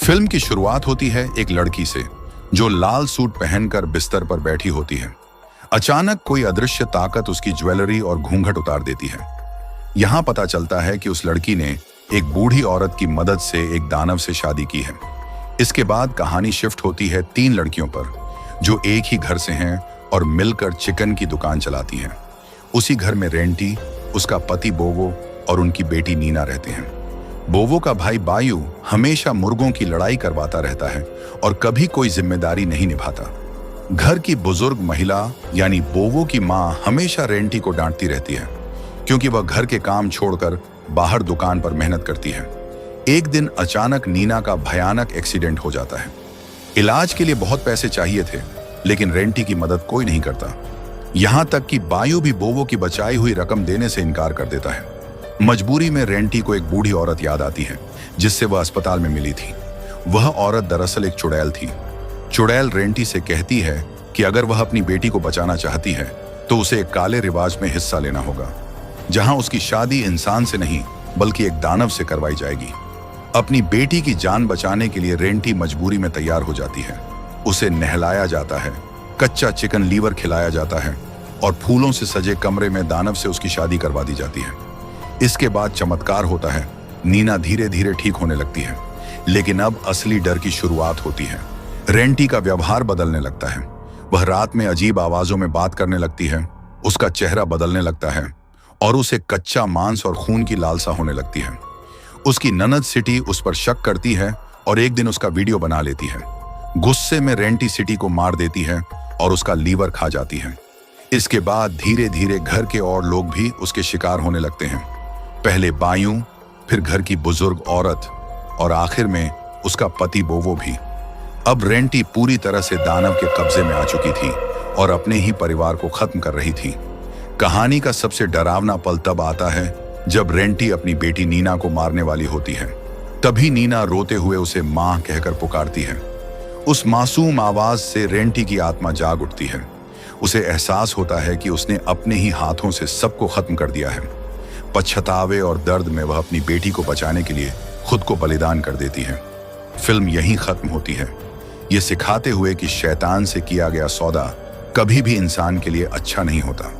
Film की शुरुआत होती है एक लड़की से जो लाल सूट पहनकर बिस्तर पर बैठी होती है। अचानक कोई अदृश्य ताकत उसकी ज्वेलरी और घूंघट उतार देती है। यहाँ पता चलता है कि उस लड़की ने एक बूढ़ी औरत की मदद से एक दानव से शादी की है। इसके बाद कहानी शिफ्ट होती है 3 लड़कियों पर जो एक ही घर से हैं और मिलकर चिकन की दुकान चलाती हैं। उसी घर में रेंटी, उसका पति बोवो और उनकी बेटी नीना रहते हैं। बोवो का भाई बायू हमेशा मुर्गों की लड़ाई करवाता रहता है और कभी कोई जिम्मेदारी नहीं निभाता। घर की बुजुर्ग महिला यानी बोवो की मां हमेशा रेंटी को डांटती रहती है क्योंकि वह घर के काम छोड़कर बाहर दुकान पर मेहनत करती है। एक दिन अचानक नीना का भयानक एक्सीडेंट हो जाता है। इलाज के लिए बहुत पैसे चाहिए थे, लेकिन रेंटी की मदद कोई नहीं करता। यहां तक कि बायू भी बोवो की बचाई हुई रकम देने से इनकार कर देता है। मजबूरी में रेंटी को एक बूढ़ी औरत याद आती है जिससे वह अस्पताल में मिली थी। वह औरत दरअसल एक चुड़ैल थी। चुड़ैल रेंटी से कहती है कि अगर वह अपनी बेटी को बचाना चाहती है तो उसे एक काले रिवाज में हिस्सा लेना होगा, जहां उसकी शादी इंसान से नहीं बल्कि एक दानव से करवाई जाएगी। अपनी बेटी की जान बचाने के लिए रेंटी मजबूरी में तैयार हो जाती है। उसे नहलाया जाता है, कच्चा चिकन लीवर खिलाया जाता है और फूलों से सजे कमरे में दानव से उसकी शादी करवा दी जाती है। इसके बाद चमत्कार होता है। नीना धीरे धीरे ठीक होने लगती है, लेकिन अब असली डर की शुरुआत होती है। रेंटी का व्यवहार बदलने लगता है। वह रात में अजीब आवाजों में बात करने लगती है, उसका चेहरा बदलने लगता है और उसे कच्चा मांस और खून की लालसा होने लगती है। उसकी ननद सिटी उस पर शक करती है और एक दिन उसका वीडियो बना लेती है। गुस्से में रेंटी सिटी को मार देती है और उसका लीवर खा जाती है। इसके बाद धीरे धीरे घर के और लोग भी उसके शिकार होने लगते हैं। पहले बायू, फिर घर की बुजुर्ग औरत और आखिर में उसका पति बोवो भी। अब रेंटी पूरी तरह से दानव के कब्जे में आ चुकी थी और अपने ही परिवार को खत्म कर रही थी। कहानी का सबसे डरावना पल तब आता है जब रेंटी अपनी बेटी नीना को मारने वाली होती है। तभी नीना रोते हुए उसे मां कहकर पुकारती है। उस मासूम आवाज से रेंटी की आत्मा जाग उठती है। उसे एहसास होता है कि उसने अपने ही हाथों से सबको खत्म कर दिया है। पछतावे और दर्द में वह अपनी बेटी को बचाने के लिए खुद को बलिदान कर देती है। फिल्म यहीं खत्म होती है, ये सिखाते हुए कि शैतान से किया गया सौदा कभी भी इंसान के लिए अच्छा नहीं होता।